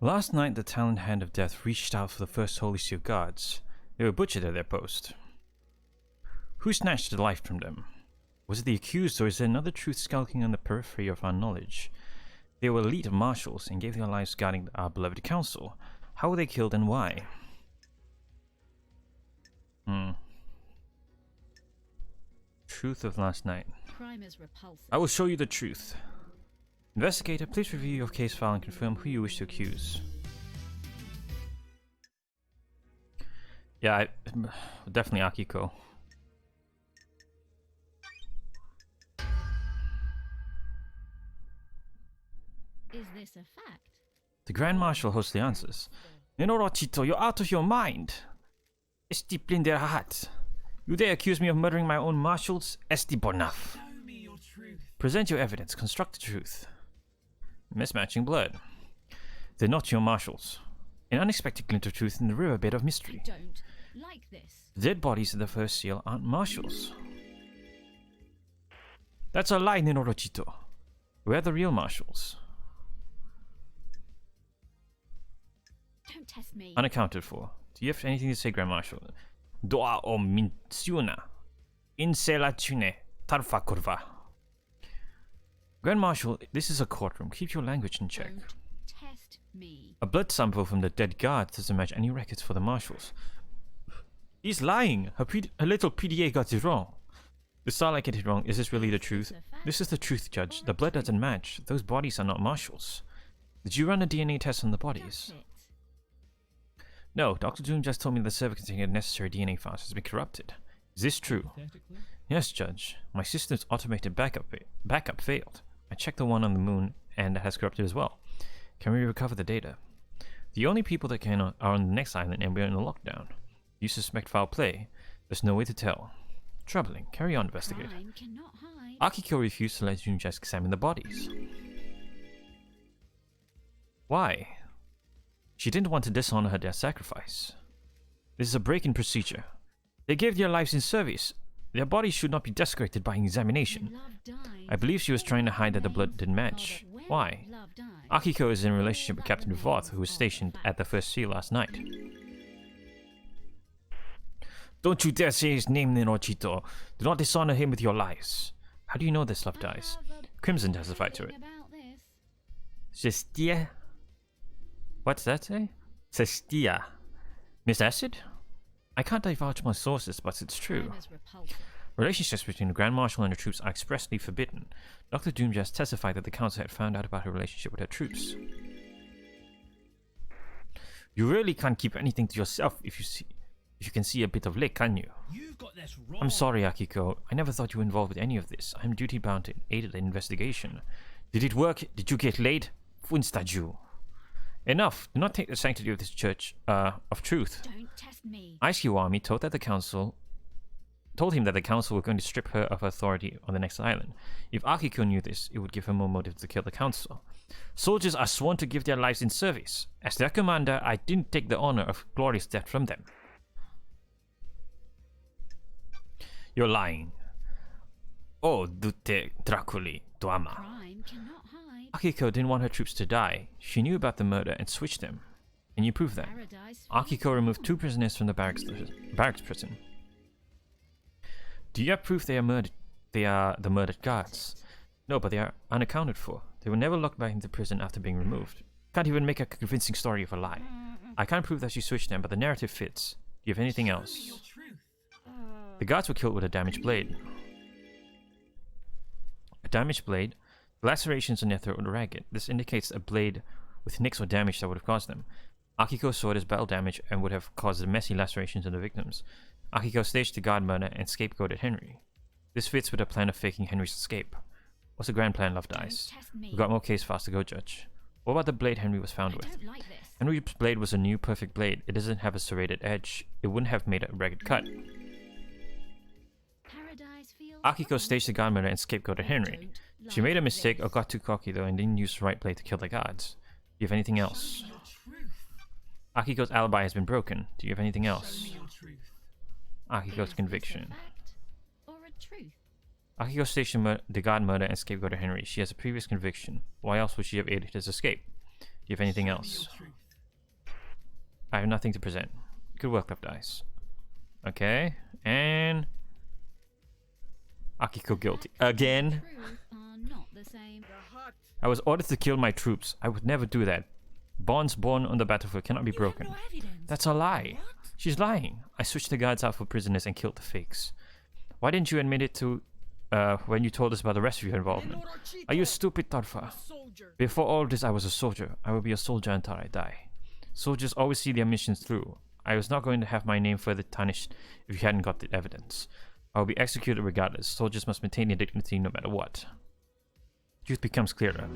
Last night, the talent hand of death reached out for the first Holy Seal guards. They were butchered at their post. Who snatched the life from them? Was it the accused, or is there another truth skulking on the periphery of our knowledge? They were elite marshals and gave their lives guarding our beloved council. How were they killed and why? Truth of last night. Crime is repulsive. I will show you the truth. Investigator, please review your case file and confirm who you wish to accuse. Yeah, definitely Akiko. Is this a fact? The Grand Marshal hosts the answers. Nenorochito, you're out of your mind. Esti Blinderhat. You dare accuse me of murdering my own marshals? Esti Bonaf. Show me your truth. Present your evidence. Construct the truth. Mismatching blood. They're not your marshals. An unexpected glint of truth in the riverbed of mystery. I don't like this. The dead bodies of the first seal aren't marshals. That's a lie, Nenorochito. We're the real marshals. Don't test me. Unaccounted for. Do you have anything to say, Grand Marshal? Doa o minciuna. Inselatune tarfa kurva. Grand Marshal, this is a courtroom. Keep your language in check. Don't test me. A blood sample from the dead guard doesn't match any records for the marshals. He's lying. Her little PDA got it wrong. The Starlight get it wrong. Is this really the truth? This is the truth, Judge. The blood doesn't match. Those bodies are not marshals. Did you run a DNA test on the bodies? That's it. No, Dr. Doom just told me the server containing the necessary DNA files has been corrupted. Is this true? Yes, Judge. My system's automated backup failed. I checked the one on the moon, and that has corrupted as well. Can we recover the data? The only people that can are on the next island, and we're in a lockdown. You suspect foul play? There's no way to tell. Troubling. Carry on, investigator. Crime cannot hide. Akiko refused to let Junjas examine the bodies. Why? She didn't want to dishonor her death sacrifice. This is a break in procedure. They gave their lives in service. Their bodies should not be desecrated by examination. When love dies, I believe she was trying to hide that the blood didn't match. when Why? love dies, Akiko is in a relationship with Captain Voth, who was stationed at the first seal last night. Don't you dare say his name, Nenorochito. Do not dishonor him with your lies. How do you know this love dies? Crimson testified to it. about this. Cestia? What's that say? Cestia. Miss Acid? I can't divulge my sources, but it's true. Crime is repulsive. Relationships between the Grand Marshal and her troops are expressly forbidden. Dr. Doom just testified that the council had found out about her relationship with her troops. You really can't keep anything to yourself if you can see a bit of lick, can you? You've got this wrong. I'm sorry, Akiko. I never thought you were involved with any of this. I'm duty bound to aid the investigation. Did it work? Did you get laid? Funstaju. Enough. Do not take the sanctity of this church of truth. Don't test me. Aikiwami told him that the council were going to strip her of her authority on the next island. If Akiko knew this, it would give her more motive to kill the council. Soldiers are sworn to give their lives in service. As their commander, I didn't take the honor of glorious death from them. You're lying. Oh, Dute Draculi Duama. Crime cannot hide. Akiko didn't want her troops to die. She knew about the murder and switched them. Can you prove that? Paradise Akiko removed 2 prisoners from the barracks prison. Do you have proof they are the murdered guards? No, but they are unaccounted for. They were never locked back into prison after being removed. Can't even make a convincing story of a lie. I can't prove that she switched them, but the narrative fits. Do you have anything Show me else? your truth. The guards were killed with a damaged blade. A damaged blade. The lacerations on their throat were ragged. This indicates a blade with nicks or damage that would have caused them. Akiko's sword is battle damage and would have caused the messy lacerations on the victims. Akiko staged the guard murder and scapegoated Henry. This fits with the plan of faking Henry's escape. What's the grand plan, Love Dice? Don't test me. We've got more case files to go, Judge. What about the blade Henry was found I with? don't like this. Henry's blade was a new perfect blade. It doesn't have a serrated edge. It wouldn't have made a ragged cut. Paradise feels Akiko wrong. staged the guard murder and scapegoated I Henry. don't She made a like mistake this. or got too cocky though and didn't use the right blade to kill the guards. Do you have anything else? Show me your truth. Akiko's alibi has been broken. Do you have anything Show else? me your truth. Akiko's Is this a conviction. fact or a truth? Akiko stationed the guard murder and scapegoated Henry. She has a previous conviction. Why else would she have aided his escape? Do you have anything Show me else? your truth. I have nothing to present. Good work, Left Dice. Okay, and Akiko guilty again. Truth are not the same. I was ordered to kill my troops. I would never do that. Bonds born on the battlefield cannot be broken. No evidence. That's a lie. She's lying. I switched the guards out for prisoners and killed the fakes. Why didn't you admit it to when you told us about the rest of your involvement? Are you stupid, Tarfa? Before all this, I was a soldier. I will be a soldier until I die. Soldiers always see their missions through. I was not going to have my name further tarnished if you hadn't got the evidence. I will be executed regardless. Soldiers must maintain their dignity no matter what. Truth becomes clearer.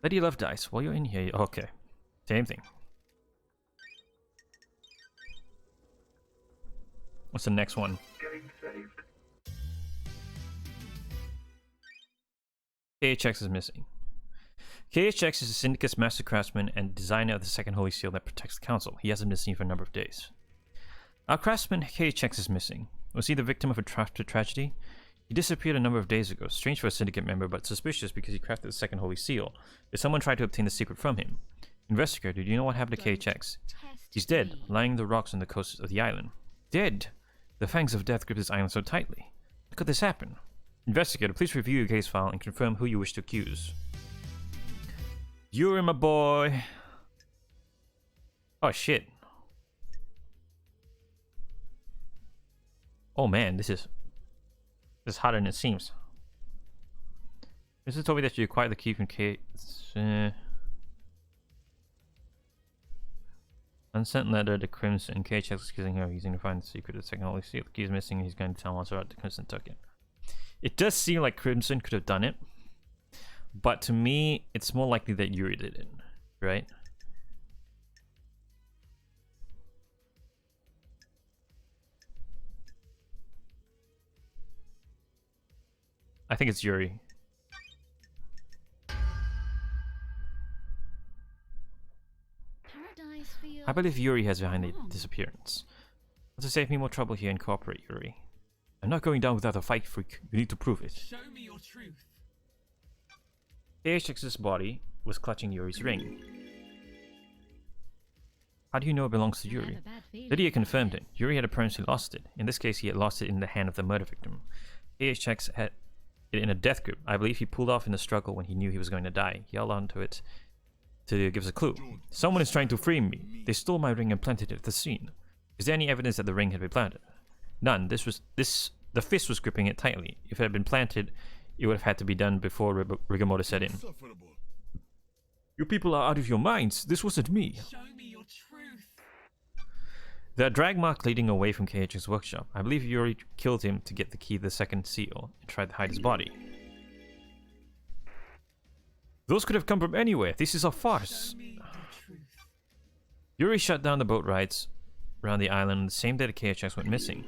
Lady Love Dice. While you're in here, okay. Same thing. What's the next one? KHX is missing. KHX is the Syndicate's master craftsman and designer of the second Holy Seal that protects the Council. He hasn't been seen for a number of days. Our craftsman KHX is missing. Was he the victim of a tragedy? He disappeared a number of days ago. Strange for a Syndicate member, but suspicious because he crafted the second Holy Seal. Did someone try to obtain the secret from him? Investigator, do you know what happened to KHX? He's dead, lying in the rocks on the coast of the island. Dead? The fangs of death grip this island so tightly. How could this happen? Investigator, please review your case file and confirm who you wish to accuse. Yuri, my boy. Oh, shit. Oh, man, this is harder than it seems. This has told me that you acquired the key from K. Unsent letter to Crimson. KHX is accusing her of using to find the secret of the second Holy Seal. The key is missing and he's going to tell Montserrat that Crimson took it. It does seem like Crimson could have done it. But to me, it's more likely that Yuri did it, right? I think it's Yuri. Paradise feels I believe Yuri has behind the disappearance. To save me more trouble here and cooperate, Yuri. I'm not going down without a fight, freak. You need to prove it. Show me your truth. KHX's body was clutching Yuri's ring. How do you know it belongs to I have Yuri? a bad feeling Lydia about confirmed this. it. Yuri had apparently lost it. In this case, he had lost it in the hand of the murder victim. KHX had it in a death grip. I believe he pulled off in the struggle when he knew he was going to die. He held onto it to give us a clue. Someone is trying to frame me. They stole my ring and planted it at the scene. Is there any evidence that the ring had been planted? None. The fist was gripping it tightly. If it had been planted, it would have had to be done before rigor mortis set in. You people are out of your minds. This wasn't me. Show me your truth. The drag mark leading away from KH's workshop. I believe Yuri killed him to get the key to the second seal and tried to hide his body. Those could have come from anywhere. This is a farce. Show me your truth. Yuri shut down the boat rides around the island the same day the KHX went missing.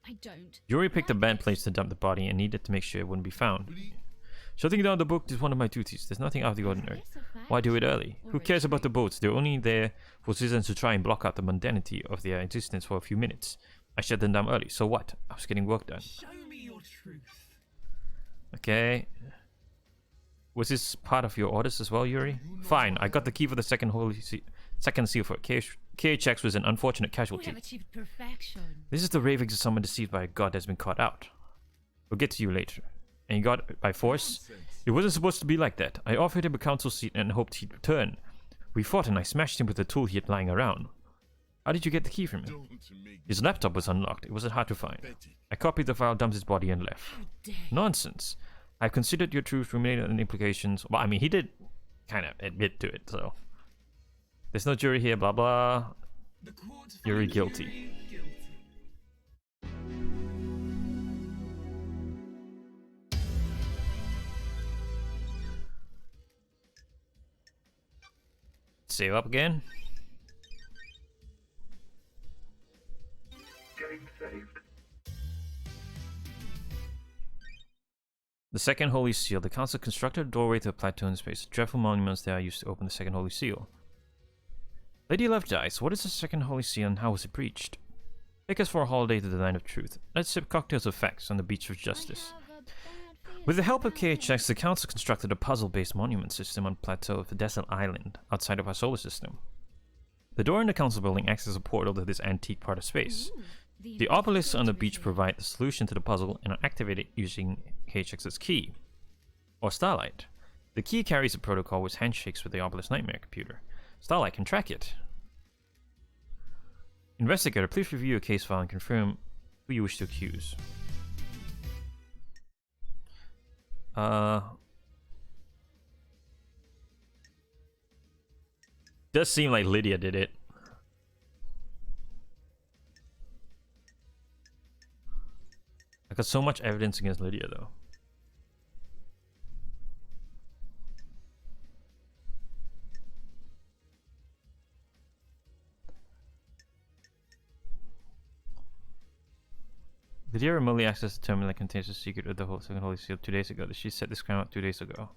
I don't. Yuri picked a like bad this. place to dump the body and needed to make sure it wouldn't be found. Shutting down the boat is one of my duties. There's nothing out of the ordinary. Is this a fact Why do it early? or Who a cares about the truth? boats? They're only there for citizens to try and block out the mundanity of their existence for a few minutes. I shut them down early. So what? I was getting work done. Show me your truth. Okay. Was this part of your orders as well, Yuri? Fine. I got the key for the second seal for it. KHX was an unfortunate We casualty. have achieved perfection. This is the ravings of someone deceived by a god that's been caught out. We'll get to you later. And you got it by force? It wasn't supposed to be like that. I offered him a council seat and hoped he'd return. We fought and I smashed him with a tool he had lying around. How did you get the key from him? His laptop was unlocked. It wasn't hard to find. I copied the file, dumped his body, and left. How dare you. Nonsense. I've considered your truth, ruminated on the implications. Well, I mean, he did kind of admit to it, so. There's no jury here, blah blah. The court Yuri finds guilty. Yuri guilty. Save up again. The second Holy Seal. The Council constructed a doorway to a plateau in space. Dreadful monuments there are used to open the second Holy Seal. Lady Love Dice, what is the second Holy Seal and how was it breached? Take us for a holiday to the land of truth. Let's sip cocktails of facts on the beach of justice. I have a bad feeling With the help of about it. KHX, the Council constructed a puzzle-based monument system on the plateau of the Desolate Island, outside of our solar system. The door in the Council building acts as a portal to this antique part of space. Ooh, The obelisks on the investigative beach reveal. provide the solution to the puzzle and are activated using KHX's key, or Starlight. The key carries a protocol which handshakes with the obelisk nightmare computer. Starlight can track it. Investigator, please review your case file and confirm who you wish to accuse. Does seem like Lydia did it. I got so much evidence against Lydia though. Lydia remotely accessed the terminal that contains the secret of the whole second holy seal 2 days ago. She set this crime up 2 days ago.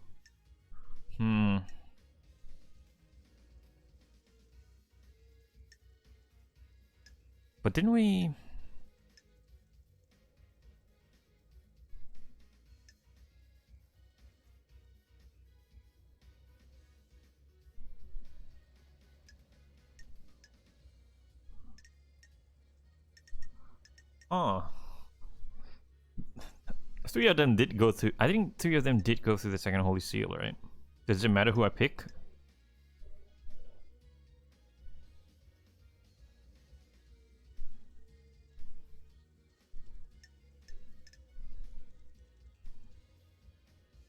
But didn't we... Oh. 3 of them did go through... I think 3 of them did go through the second holy seal, right? Does it matter who I pick?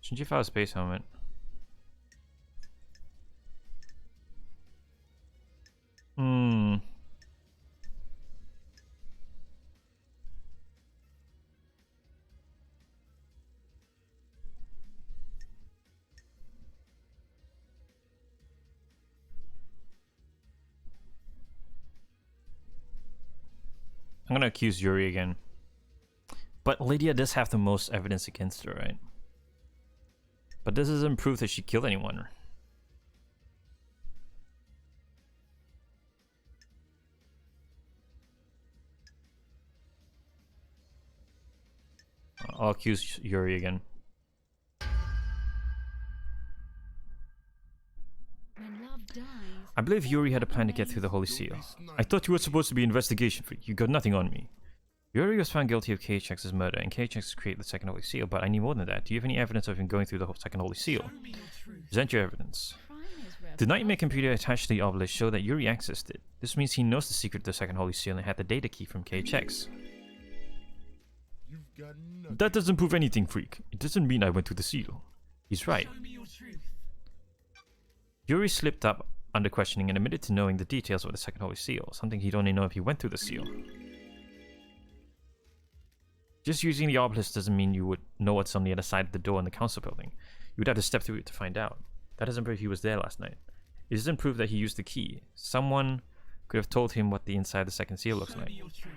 Shouldn't you file a space helmet? I'm gonna accuse Yuri again. But Lydia does have the most evidence against her, right? But this isn't proof that she killed anyone. I'll accuse Yuri again. When love dies, I believe Yuri had a plan to get through the Holy Seal. I thought you were supposed to be an investigation freak. You got nothing on me. Yuri was found guilty of KHX's murder, and KHX created the second Holy Seal, but I need more than that. Do you have any evidence of him going through the second Holy Seal? Show me your truth. Present your evidence. crime is The nightmare reversible. computer attached to the obelisk showed that Yuri accessed it. This means he knows the secret to the second Holy Seal and had the data key from KHX. You've got nothing. That doesn't prove anything, freak. It doesn't mean I went through the seal. He's right. Show me your truth. Yuri slipped up under questioning and admitted to knowing the details of the second Holy Seal, something he'd only know if he went through the seal. Just using the obelisk doesn't mean you would know what's on the other side of the door in the council building. You would have to step through it to find out. That doesn't prove he was there last night. It doesn't prove that he used the key. Someone could have told him what the inside of the second seal looks Show like. me your truth.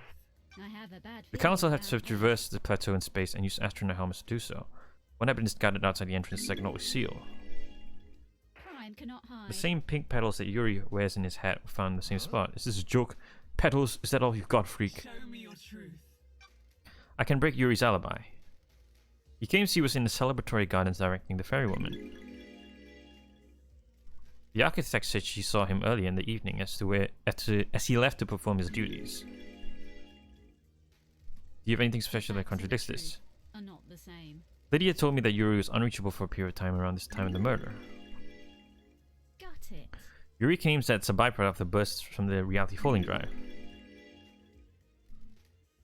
I have a bad The feeling council had to about that. traverse the plateau in space and use astronaut helmets to do so. One had been discarded outside the entrance to the second Holy Seal. Crime cannot hide. The same pink petals that Yuri wears in his hat were found in the same spot. Is this a joke? Petals? Is that all you've got, freak? Show me your truth. I can break Yuri's alibi. He claims he was in the celebratory gardens directing the ferrywoman. The architect said she saw him early in the evening as he left to perform his duties. Do you have anything special that Facts and the contradicts this? truth are not the same. Lydia told me that Yuri was unreachable for a period of time around this time of the murder. Got it. Yuri claims that it's a byproduct of the bursts from the reality falling drive.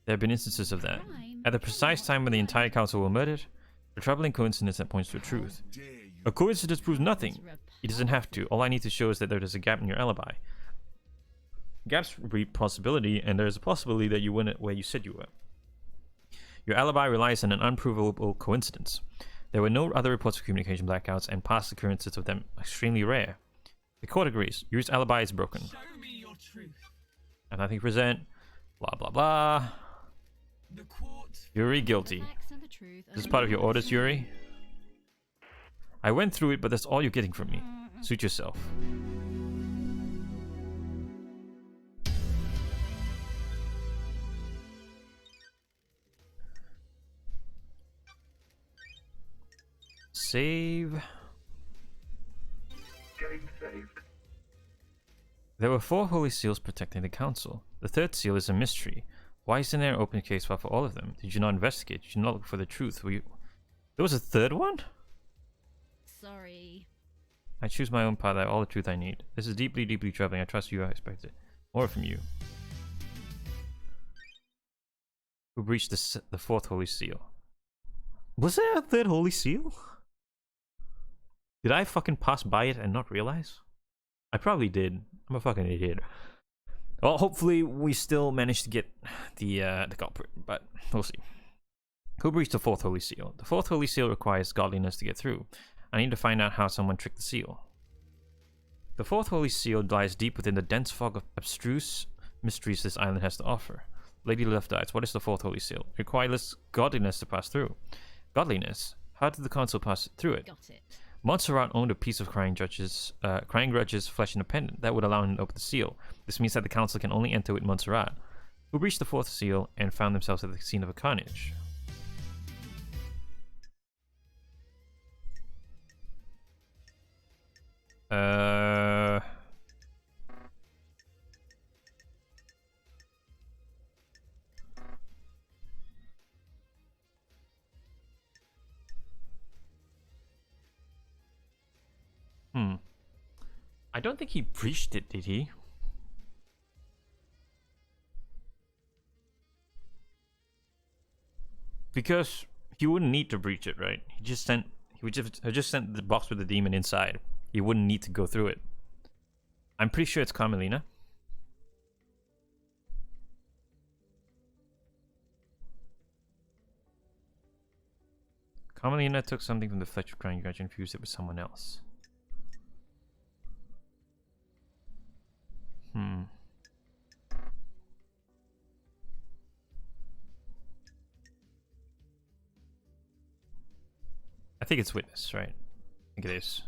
There have been instances of that. Crime At the precise cannot time when the hide. entire council were murdered, a troubling coincidence that points to a truth. Dare you? A coincidence proves nothing. It's It doesn't have to. All I need to show is that there is a gap in your alibi. Gaps breed possibility, and there is a possibility that you weren't where you said you were. Your alibi relies on an unprovable coincidence. There were no other reports of communication blackouts, and past occurrences of them are extremely rare. The court agrees. Yuri's alibi is broken. Show me your truth. And nothing to present. Blah blah blah. The court. Yuri The guilty. facts and the truth are This is part of your not the orders, same. Yuri? I went through it, but that's all you're getting from me. Suit yourself. save. Game saved. There were 4 holy seals protecting the council. The 3rd seal is a mystery. Why isn't there an open case file for all of them? Did you not investigate? Did you not look for the truth? Were you... There was a 3rd one? Sorry. I choose my own path. I have all the truth I need. This is deeply, deeply troubling. I trust you. I expect it. More from you. Who breached the 4th holy seal? Was there a 3rd holy seal? Did I fucking pass by it and not realize? I probably did. I'm a fucking idiot. Well, hopefully we still manage to get the culprit, but we'll see. Who breached the 4th holy seal? The 4th holy seal requires godliness to get through. I need to find out how someone tricked the seal. The 4th holy seal lies deep within the dense fog of abstruse mysteries this island has to offer. Lady Left Eyes, what is the 4th holy seal? It requires godliness to pass through. Godliness? How did the council pass through it? Got it. Montserrat owned a piece of Crying Grudge's flesh independent. That would allow him to open the seal. This means that the council can only enter with Montserrat, who breached the 4th seal and found themselves at the scene of a carnage. I don't think he breached it, did he? Because he wouldn't need to breach it, right? He would just sent the box with the demon inside. He wouldn't need to go through it. I'm pretty sure it's Carmelina. Carmelina took something from the flesh of Crying Grudge and infused it with someone else. I think it's Witness, right? I think it is.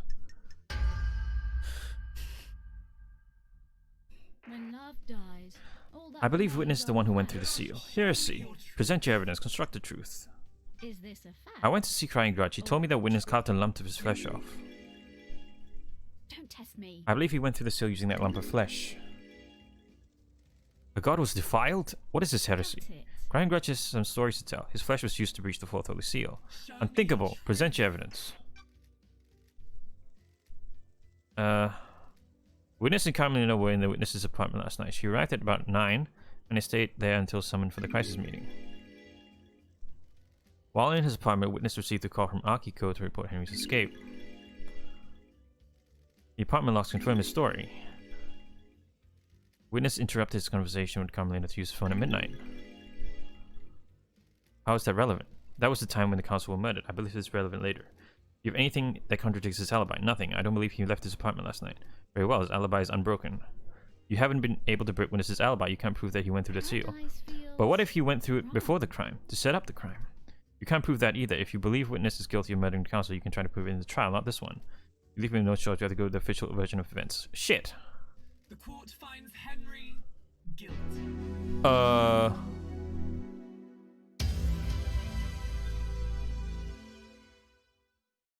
When love dies, all that I believe lies Witness is the on one who went fire. through the seal. Heresy. Present your evidence. Construct the truth. Is this a fact? I went to see Crying Grudge. He told me that Witness carved a lump of his flesh off. Don't test me. I believe he went through the seal using that lump of flesh. A god was defiled? What is this heresy? Got it. Crying Grudge has some stories to tell. His flesh was used to breach the 4th holy seal. Show me Unthinkable. your Present your evidence. Witness and Carmelina were in the witness's apartment last night. She arrived at about 9 and they stayed there until summoned for the crisis meeting. While in his apartment, Witness received a call from Akiko to report Henry's escape. The apartment locks confirm his story. Witness interrupted his conversation with Carmelina to use the phone at midnight. How is that relevant? That was the time when the council were murdered. I believe it's relevant later. Do you have anything that contradicts his alibi? Nothing. I don't believe he left his apartment last night. Very well, his alibi is unbroken. You haven't been able to break Witness's alibi. You can't prove that he went through the seal. Paradise feels But what if he went through it wrong. before the crime, to set up the crime? You can't prove that either. If you believe Witness is guilty of murdering the council, you can try to prove it in the trial, not this one. You leave me no choice. You have to go to the official version of events. Shit. The court finds Henry guilty.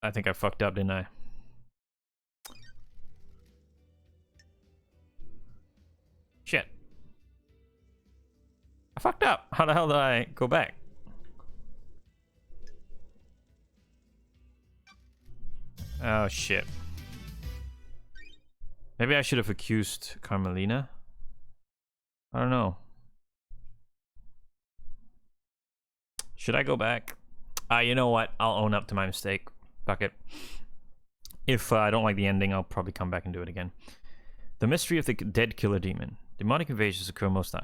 I think I fucked up, didn't I? Shit. I fucked up. How the hell did I go back? Oh, shit. Maybe I should have accused Carmelina. I don't know. Should I go back? You know what? I'll own up to my mistake. Fuck it. If I don't like the ending, I'll probably come back and do it again. The mystery of the dead killer demon. Demonic invasions occur most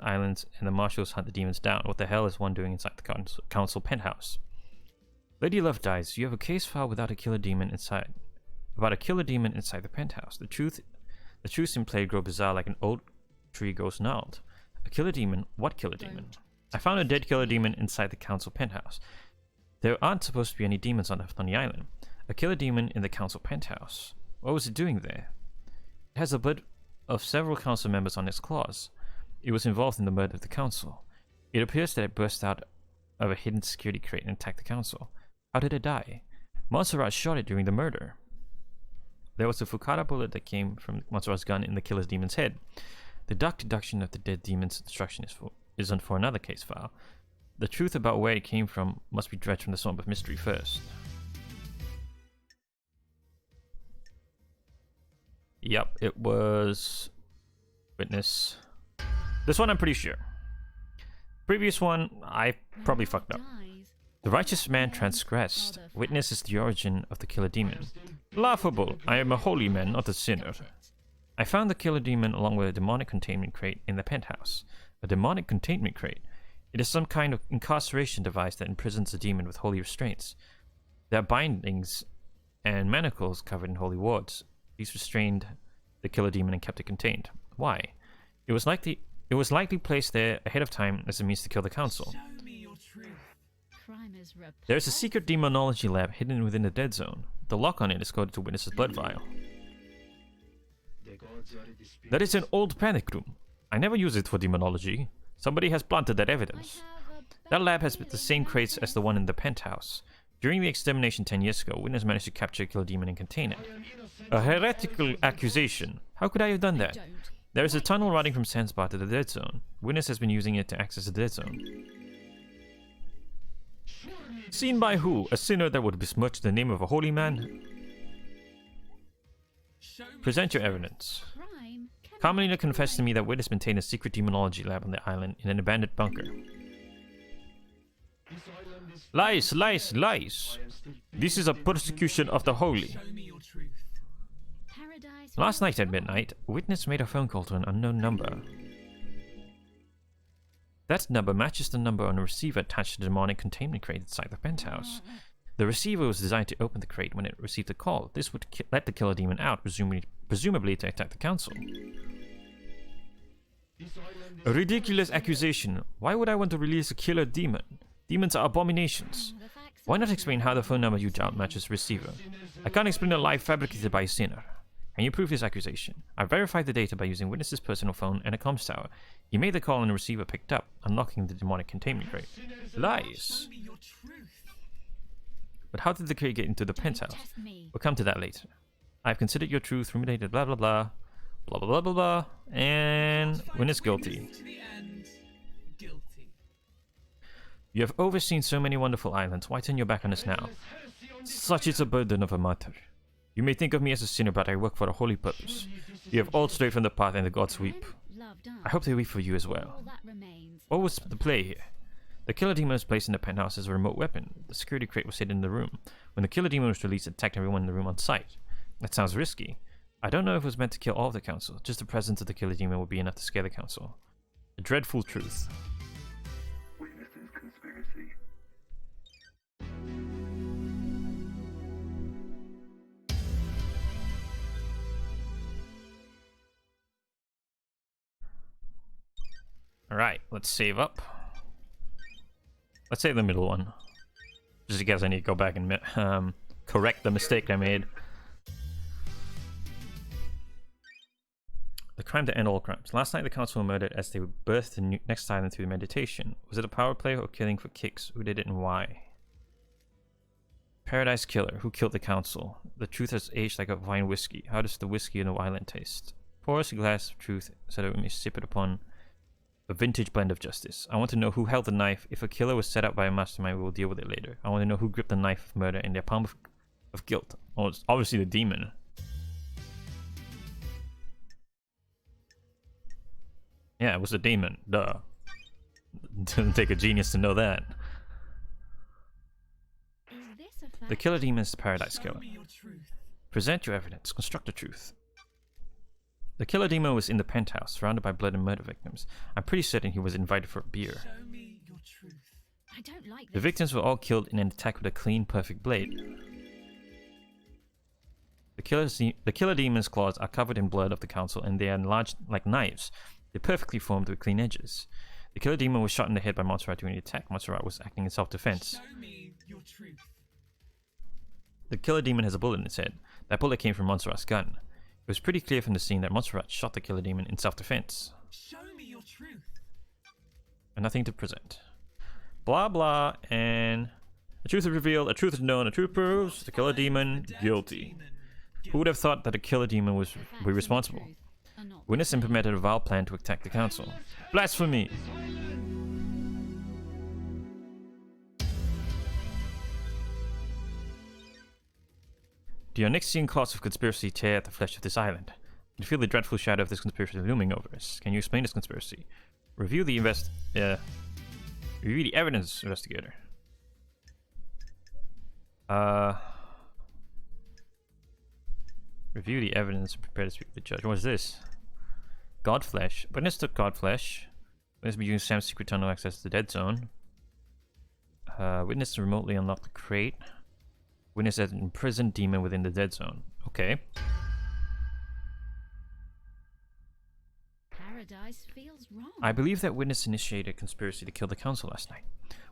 islands, and the marshals hunt the demons down. What the hell is one doing inside the council penthouse? Lady Love dies. You have a case file without a killer demon inside. About a killer demon inside the penthouse. The truths in play grow bizarre like an old tree goes gnarled. A killer demon? What killer demon? I found a dead killer demon inside the council penthouse. There aren't supposed to be any demons left on the island. A killer demon in the council penthouse. What was it doing there? It has the blood of several council members on its claws. It was involved in the murder of the council. It appears that it burst out of a hidden security crate and attacked the council. How did it die? Montserrat shot it during the murder. There was a Fukara bullet that came from Montserrat's gun in the killer's demon's head. The dark deduction of the dead demon's destruction isn't for another case file. The truth about where it came from must be dredged from the swamp of mystery first. Yep, it was witness. This one I'm pretty sure. Previous one, I probably fucked up. The righteous man transgressed. Witness is the origin of the killer demon. Laughable. I am a holy man, not a sinner. I found the killer demon along with a demonic containment crate in the penthouse. A demonic containment crate? It is some kind of incarceration device that imprisons the demon with holy restraints. There are bindings and manacles covered in holy wards. These restrained the killer demon and kept it contained. Why? It was likely placed there ahead of time as a means to kill the council. Show me your truth. Crime is There's a secret demonology lab hidden within the dead zone. The lock on it is coded to Witness's blood vial. That is an old panic room. I never use it for demonology. Somebody has planted that evidence. That lab has the same crates as the one in the penthouse. During the extermination 10 years ago, Witness managed to capture a killer demon and contain it. A heretical accusation. How could I have done that? There is a tunnel running from Sandsbar to the dead zone. Witness has been using it to access the dead zone. Seen by who? A sinner that would besmirch the name of a holy man? Present your evidence. Carmelina confessed to me that Witness maintained a secret demonology lab on the island in an abandoned bunker. Lies, lies, lies! This is a persecution of the holy. Show me your truth. Last night at midnight, Witness made a phone call to an unknown number. That number matches the number on a receiver attached to the demonic containment crate inside the penthouse. The receiver was designed to open the crate when it received a call. This would let the killer demon out, presumably to attack the council. A ridiculous accusation. Why would I want to release a killer demon? Demons are abominations. Why not explain how the phone number you dialed matches the receiver? I can't explain a lie fabricated by a sinner. Can you prove this accusation? I verified the data by using Witness's personal phone and a comms tower. He made the call and the receiver picked up, unlocking the demonic containment crate. Lies! Show me your truth. But how did the crate get into the penthouse? We'll come to that later. I've considered your truth, ruminated blah blah blah, blah blah blah blah blah, and Witness guilty. To the end. Guilty. You have overseen so many wonderful islands, why turn your back on us now? Such is the burden of a martyr. You may think of me as a sinner, but I work for a holy purpose. You have all strayed from the path and the gods weep. I hope they weep for you as well. What was the play here? The killer demon was placed in the penthouse as a remote weapon. The security crate was hidden in the room. When the killer demon was released, it attacked everyone in the room on sight. That sounds risky. I don't know if it was meant to kill all of the council. Just the presence of the killer demon would be enough to scare the council. A dreadful truth. Witnesses conspiracy. Alright, let's save up. Let's save the middle one. Just in case I need to go back and correct the mistake I made. The crime to end all crimes. Last night the council were murdered as they birthed the next island through meditation. Was it a power play or killing for kicks? Who did it and why? Paradise Killer. Who killed the council? The truth has aged like a wine whiskey. How does the whiskey in the island taste? Pour us a glass of truth so that we may sip it upon a vintage blend of justice. I want to know who held the knife. If a killer was set up by a mastermind, we will deal with it later. I want to know who gripped the knife of murder in their palm of guilt. Oh, it's obviously the demon. Yeah, it was the demon. Duh. Didn't take a genius to know that. The killer demon is the Paradise Killer. Show me your truth. Present your evidence. Construct the truth. The killer demon was in the penthouse, surrounded by blood and murder victims. I'm pretty certain he was invited for a beer. Show me your truth. I don't like The victims were all killed in an attack with a clean, perfect blade. The killer demon's claws are covered in blood of the council, and they are enlarged like knives. They're perfectly formed with clean edges. The killer demon was shot in the head by Montserrat during the attack. Montserrat was acting in self-defense. Show me your truth. The killer demon has a bullet in its head. That bullet came from Montserrat's gun. It was pretty clear from the scene that Montserrat shot the killer demon in self-defense. Show me your truth. And nothing to present. Blah blah and The truth is revealed, a truth is known, a truth proves, the killer demon, guilty. Who would have thought that a killer demon would be responsible? Witness implemented a vile plan to attack the council. Blasphemy! The Onyxian claws of conspiracy tear at the flesh of this island. You feel the dreadful shadow of this conspiracy looming over us. Can you explain this conspiracy? Review the evidence, investigator. Review the evidence and prepare to speak with the judge. What is this? Godflesh. Witness took Godflesh. Witness be using Sam's secret tunnel access to the dead zone. Witness remotely unlocked the crate. Witness an imprisoned demon within the dead zone. Okay. Paradise feels wrong. I believe that Witness initiated a conspiracy to kill the council last night.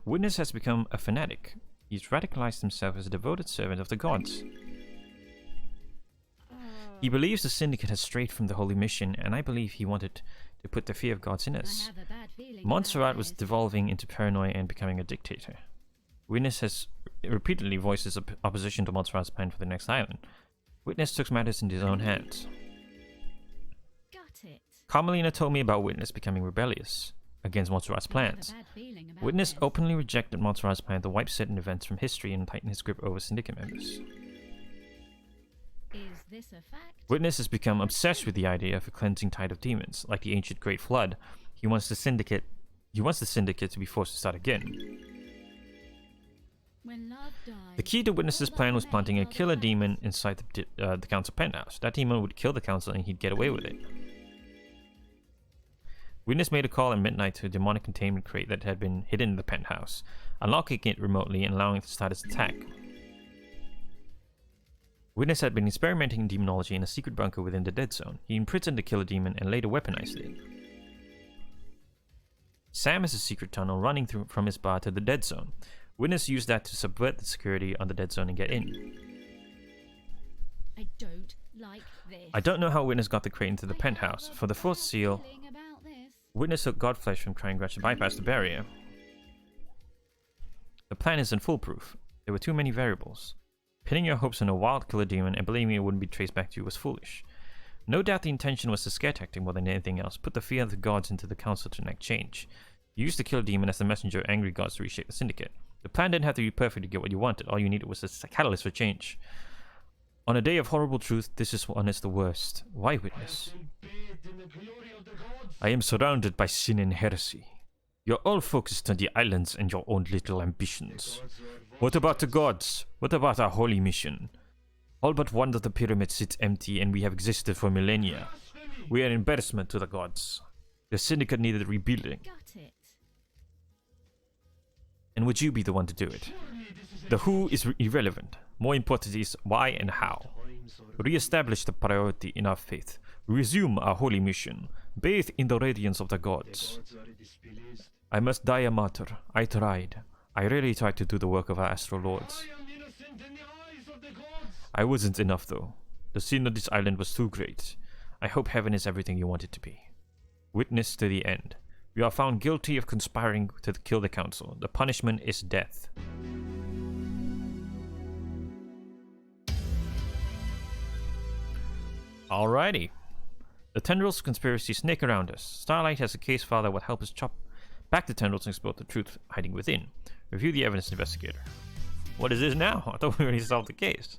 Witness has become a fanatic. He's radicalized himself as a devoted servant of the gods. He believes the Syndicate has strayed from the holy mission, and I believe he wanted to put the fear of gods in I us. have a bad feeling Montserrat about was this. devolving into paranoia and becoming a dictator. Witness has repeatedly voiced his opposition to Montserrat's plan for the next island. Witness took matters into his own hands. Got it. Carmelina told me about Witness becoming rebellious against Montserrat's I have a plans. bad feeling about Witness this. openly rejected Montserrat's plan to wipe certain events from history and tighten his grip over Syndicate members. Is this a fact? Witness has become obsessed with the idea of a cleansing tide of demons, like the ancient Great Flood. He wants the Syndicate to be forced to start again. When love dies, The key to Witness's plan was planting a killer demon inside the council penthouse. That demon would kill the council and he'd get away with it. Witness made a call at midnight to a demonic containment crate that had been hidden in the penthouse, unlocking it remotely and allowing it to start its attack. Witness had been experimenting in demonology in a secret bunker within the dead zone. He imprisoned the killer demon and later weaponized it. Sam has a secret tunnel running through from his bar to the dead zone. Witness used that to subvert the security on the dead zone and get in. I don't like this. I don't know how Witness got the crate into the I penthouse. have a For the fourth bad seal, feeling about this. Witness took Godflesh from Crying Gretch to bypass the barrier. The plan isn't foolproof. There were too many variables. Pinning your hopes on a wild killer demon and believing it wouldn't be traced back to you was foolish. No doubt the intention was to scare tactic more than anything else, put the fear of the gods into the council to enact change. You used the killer demon as the messenger of angry gods to reshape the Syndicate. The plan didn't have to be perfect to get what you wanted. All you needed was a catalyst for change. On a day of horrible truth, this is one is the worst. Why, Witness? I am surrounded by sin and heresy. You're all focused on the islands and your own little ambitions. What about the gods? What about our holy mission? All but one of the pyramids sits empty and we have existed for millennia. We are an embarrassment to the gods. The Syndicate needed rebuilding. Got it. And would you be the one to do it? The who is irrelevant. More important is why and how. Re-establish the priority in our faith. Resume our holy mission. Bathe in the radiance of the gods. I must die a martyr. I tried. I really tried to do the work of our astral lords. I wasn't enough though. The sin of this island was too great. I hope heaven is everything you want it to be. Witness to the end. You are found guilty of conspiring to kill the council. The punishment is death. Alrighty. The Tendrils conspiracy snake around us. Starlight has a case file that will help us chop back the Tendrils and explore the truth hiding within. Review the evidence, investigator. What is this now? I thought we already solved the case.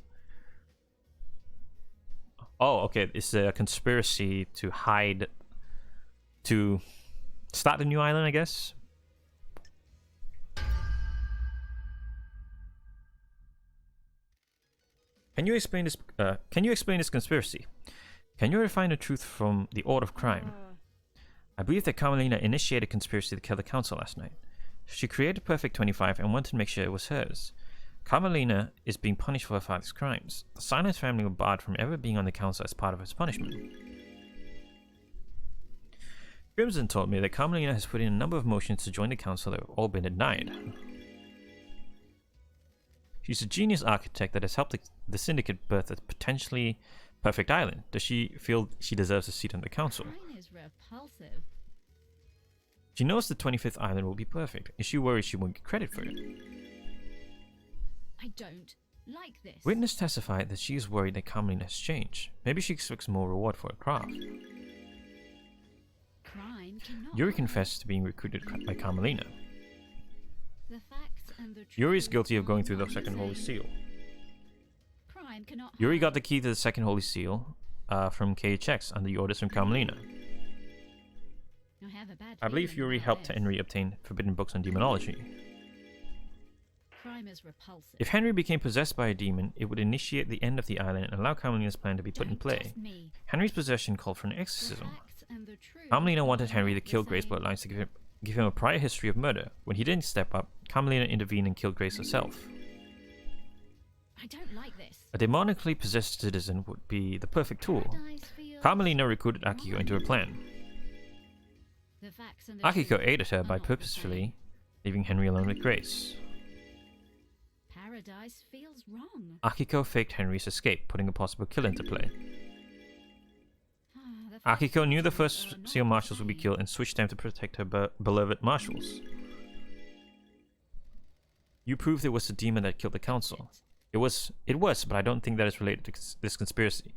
Oh, okay. It's a conspiracy to hide... to start a new island, I guess. Can you explain this? Can you explain this conspiracy? Can you refine the truth from the order of crime? I believe that Carmelina initiated a conspiracy to kill the council last night. She created Perfect 25 and wanted to make sure it was hers. Carmelina is being punished for her father's crimes. The Silence family were barred from ever being on the council as part of his punishment. Crimson told me that Carmelina has put in a number of motions to join the council that have all been denied. She's a genius architect that has helped the Syndicate birth a potentially perfect island. Does she feel she deserves a seat on the council? Mine is repulsive. She knows the 25th island will be perfect. Is she worried she won't get credit for it? I don't like this. Witness testified that she is worried that Carmelina has changed. Maybe she expects more reward for her craft. Crime cannot Yuri hide. confessed to being recruited by Carmelina. The facts and the Yuri is truth guilty of are going through the not second holy same. seal. Crime cannot Yuri hide. got the key to the second holy seal from KHX under the orders from Carmelina. I have a bad I believe feeling Yuri about helped this. Henry obtain forbidden books on demonology. Crime is repulsive. If Henry became possessed by a demon, it would initiate the end of the island and allow Carmelina's plan to be put in Don't play. test me. Henry's possession called for an The exorcism. facts and the truth Carmelina wanted are Henry to not kill the Grace same. bloodlines to give him a prior history of murder. When he didn't step up, Carmelina intervened and killed Grace herself. I don't like this. A demonically possessed citizen would be the perfect tool. Paradise feels Carmelina recruited Akiko into her plan. The facts and the Akiko truth aided her are by not the purposefully leaving Henry alone with Grace. same. Paradise feels wrong. Akiko faked Henry's escape, putting a possible kill into play. The facts Akiko and knew the truth first are not seal the marshals would be same. killed and switched them to protect her beloved marshals. You proved it was the demon that killed the council. It was, but I don't think that is related to this conspiracy.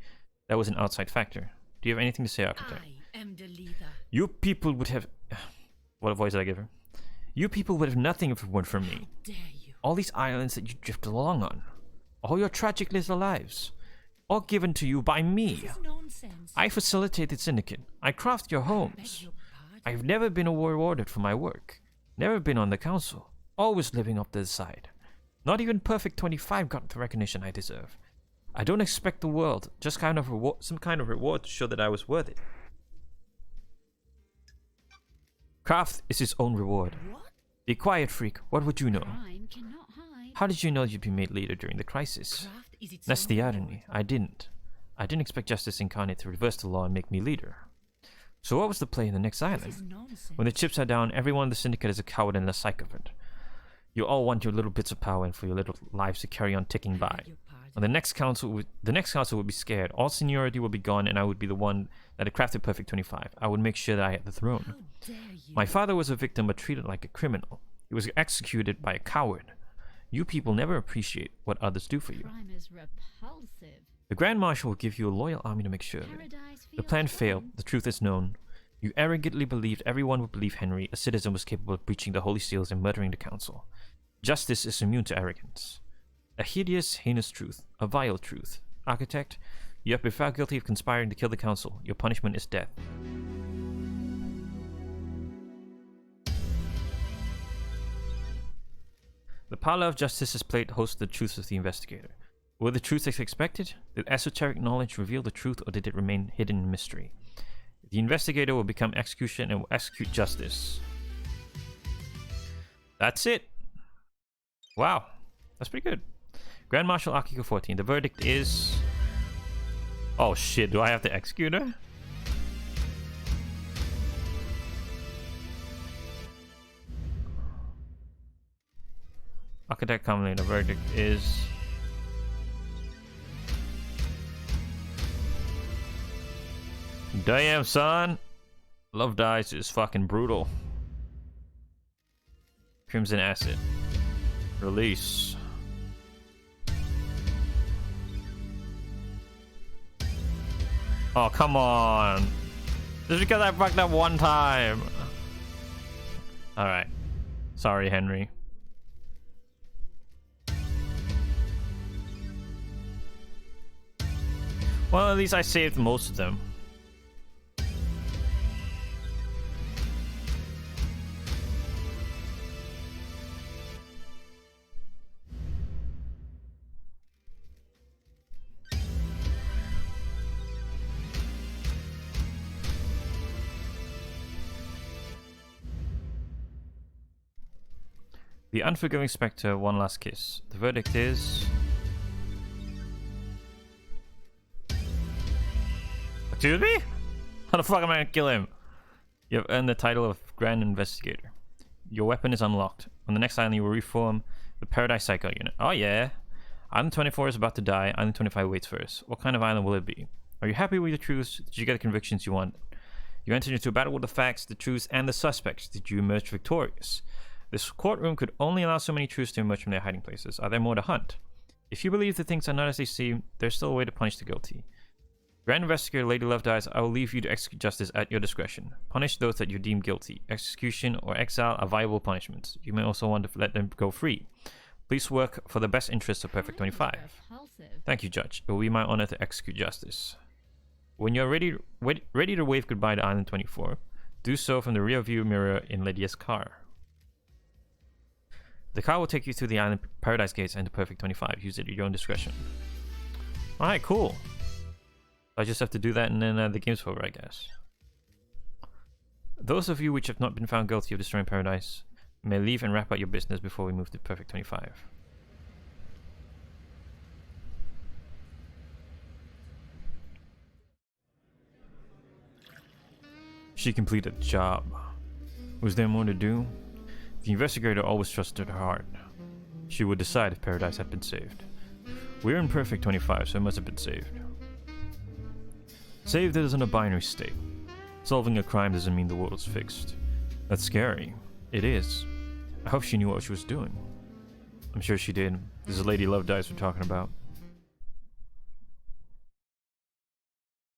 That was an outside factor. Do you have anything to say, Architect? I am the leader. You people would have... What voice did I give her? You people would have nothing if it weren't for me. Dare you? All these islands that you drifted along on. All your tragic little lives. All given to you by me. This is nonsense. I facilitated Syndicate. I craft your beg homes. your pardon. I've never been rewarded for my work. Never been on the council. Always living up to the side. Not even Perfect 25 got the recognition I deserve. I don't expect the world, just kind of some kind of reward to show that I was worth it. Craft is its own reward. What? Be quiet, freak. What would you know? Crime cannot hide. How did you know you'd be made leader during the crisis? Craft is its That's own the reward. irony. I didn't expect Justice Incarnate to reverse the law and make me leader. So what was the play in the next This island? is nonsense. When the chips are down, everyone in the Syndicate is a coward and a psychopath. You all want your little bits of power and for your little lives to carry on ticking I by. beg your pardon. And the next council would be scared. All seniority would be gone, and I would be the one that had crafted Perfect 25. I would make sure that I had the throne. How dare you? My father was a victim but treated like a criminal. He was executed by a coward. You people never appreciate what others do for you. Crime is repulsive. The Grand Marshal will give you a loyal army to make sure of it. Paradise The feels plan failed. wrong. The truth is known. You arrogantly believed everyone would believe Henry, a citizen, was capable of breaching the Holy Seals and murdering the Council. Justice is immune to arrogance. A hideous, heinous truth. A vile truth. Architect, you have been found guilty of conspiring to kill the Council. Your punishment is death. The Parlor of Justice has played host to the truths of the investigator. Were the truths as expected? Did esoteric knowledge reveal the truth, or did it remain hidden in mystery? The investigator will become execution and will execute justice. That's it. Wow. That's pretty good. Grand Marshal Akiko 14. The verdict is... Oh shit, do I have to execute her? Architect Kamali, the verdict is... Damn, son. Love Dice is fucking brutal. Crimson Acid. Release. Oh, come on. Just because I fucked up one time. Alright. Sorry, Henry. Well, at least I saved most of them. The Unforgiving Spectre, one last kiss. The verdict is... Excuse me? How the fuck am I gonna kill him? You have earned the title of Grand Investigator. Your weapon is unlocked. On the next island, you will reform the Paradise Cycle Unit. Oh yeah. Island 24 is about to die. Island 25 waits first. What kind of island will it be? Are you happy with the truths? Did you get the convictions you want? You entered into a battle with the facts, the truths, and the suspects. Did you emerge victorious? This courtroom could only allow so many truths to emerge from their hiding places. Are there more to hunt? If you believe the things are not as they seem, there's still a way to punish the guilty. Grand Investigator Lady Lovedice, I will leave you to execute justice at your discretion. Punish those that you deem guilty. Execution or exile are viable punishments. You may also want to let them go free. Please work for the best interests of Perfect 25. Repulsive. Thank you, Judge. It will be my honor to execute justice. When you're ready to wave goodbye to Island 24, do so from the rear view mirror in Lydia's car. The car will take you through the Island Paradise Gates and to Perfect 25. Use it at your own discretion. Alright, cool. I just have to do that and then the game's over, I guess. Those of you which have not been found guilty of destroying Paradise may leave and wrap up your business before we move to Perfect 25. She completed the job. Was there more to do? The investigator always trusted her heart. She would decide if Paradise had been saved. We're in Perfect 25, so it must have been saved. Saved isn't a binary state. Solving a crime doesn't mean the world is fixed. That's scary. It is. I hope she knew what she was doing. I'm sure she did. This is Lady Lovedice we're talking about.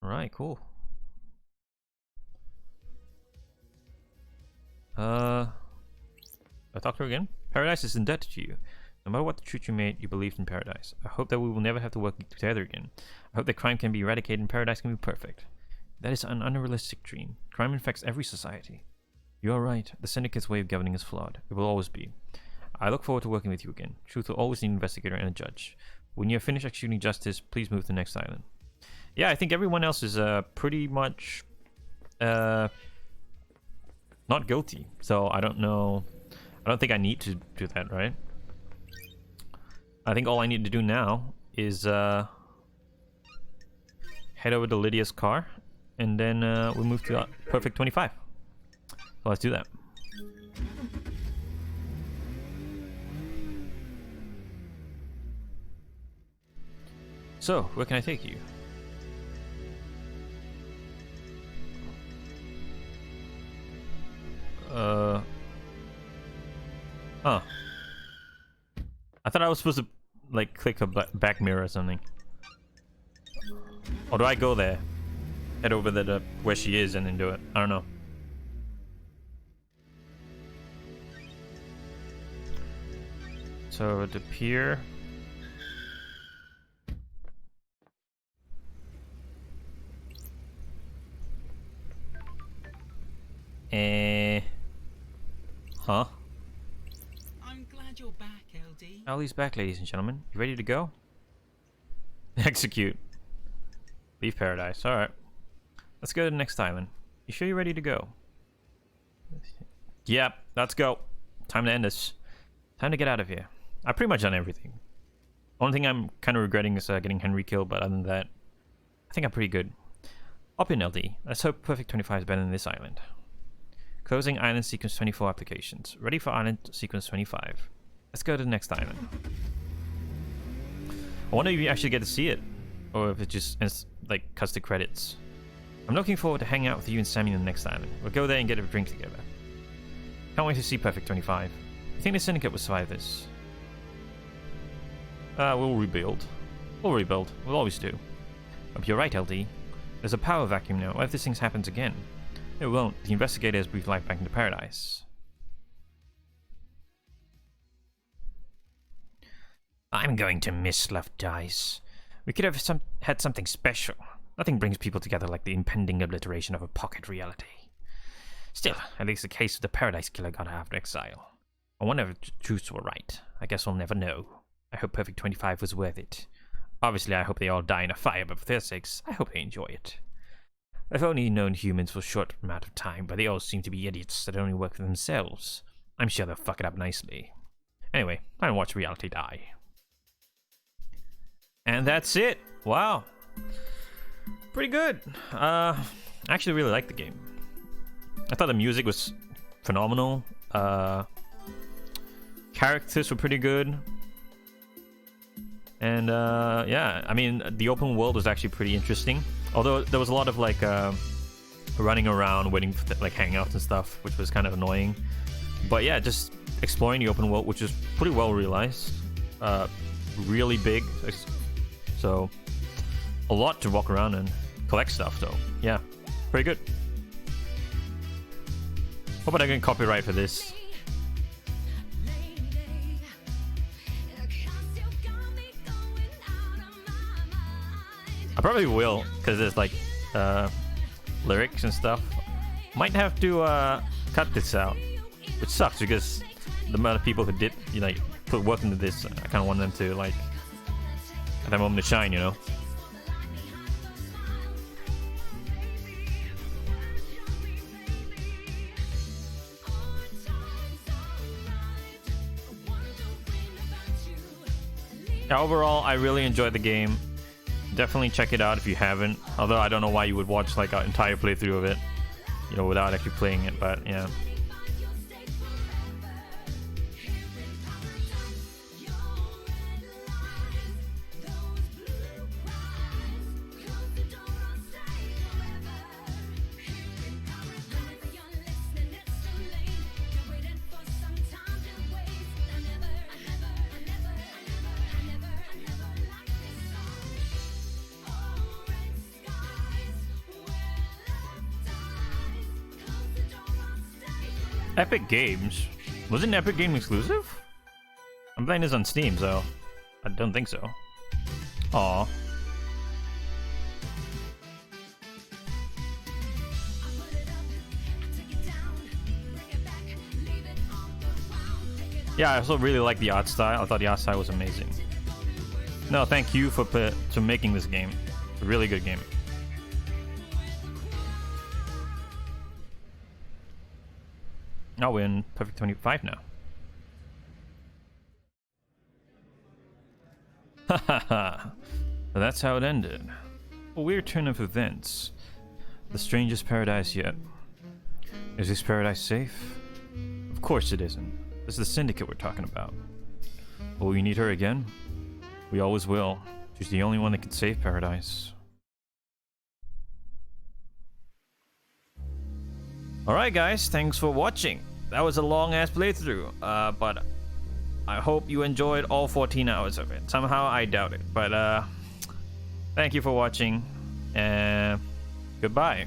Alright, cool. I talk to her again? Paradise is indebted to you. No matter what the truth you made, you believed in Paradise. I hope that we will never have to work together again. I hope that crime can be eradicated and Paradise can be perfect. That is an unrealistic dream. Crime infects every society. You are right. The Syndicate's way of governing is flawed. It will always be. I look forward to working with you again. Truth will always need an investigator and a judge. When you have finished executing justice, please move to the next island. Yeah, I think everyone else is pretty much not guilty. So I don't know. I don't think I need to do that, right? I think all I need to do now is head over to Lydia's car, and then we'll move to Perfect 25. So let's do that. So, where can I take you? Huh. I thought I was supposed to, like, click a back mirror or something. Or do I go there? Head over there to where she is and then do it? I don't know. So, the pier. Huh? I'm glad you're back, LD. Ellie's back, ladies and gentlemen. You ready to go? Execute. Leave Paradise. Alright. Let's go to the next island. You sure you're ready to go? Yep, let's go. Time to end this. Time to get out of here. I've pretty much done everything. Only thing I'm kind of regretting is getting Henry killed, but other than that, I think I'm pretty good. Up in LD. Let's hope Perfect 25 is better than this island. Closing Island Sequence 24 applications. Ready for Island Sequence 25. Let's go to the next island. I wonder if you actually get to see it, or if it just like cuts the credits. I'm looking forward to hanging out with you and Sammy on the next island. We'll go there and get a drink together. Can't wait to see Perfect 25. You think the Syndicate will survive this? We'll rebuild. We'll rebuild. We'll always do. But you're right, LD. There's a power vacuum now. What if this thing happens again? It won't. The investigator has breathed life back into Paradise. I'm going to miss Lovedice. We could have had something special. Nothing brings people together like the impending obliteration of a pocket reality. Still, at least the case of the Paradise Killer got out of exile. I wonder if the truths were right. I guess we'll never know. I hope Perfect 25 was worth it. Obviously, I hope they all die in a fire, but for their sakes, I hope they enjoy it. I've only known humans for a short amount of time, but they all seem to be idiots that only work for themselves. I'm sure they'll fuck it up nicely. Anyway, time to watch reality die. And that's it. Wow. Pretty good. I actually really liked the game. I thought the music was phenomenal. Characters were pretty good. And yeah, I mean, the open world was actually pretty interesting. Although there was a lot of like running around, waiting for like hangouts and stuff, which was kind of annoying. But yeah, just exploring the open world, which is pretty well realized. Really big, so a lot to walk around and collect stuff. Though, yeah, pretty good. Hope I don't get copyright for this. I probably will, because there's like lyrics and stuff. Might have to cut this out, which sucks because the amount of people who did, you know, like, put work into this, I kind of want them to like have that moment to shine, you know. Yeah, overall, I really enjoyed the game. Definitely check it out if you haven't. Although I don't know why you would watch like an entire playthrough of it, you know, without actually playing it. But yeah. Epic Games? Wasn't Epic Games exclusive? I'm playing this on Steam, so I don't think so. Aw. Yeah, I also really like the art style. I thought the art style was amazing. No, thank you for making this game. It's a really good game. Now we're in Perfect 25 now. Hahaha. That's how it ended. A weird turn of events. The strangest paradise yet. Is this paradise safe? Of course it isn't. This is the Syndicate we're talking about. Will we need her again? We always will. She's the only one that can save paradise. Alright guys, thanks for watching. That was a long ass playthrough, but I hope you enjoyed all 14 hours of it. Somehow I doubt it, but thank you for watching, and goodbye.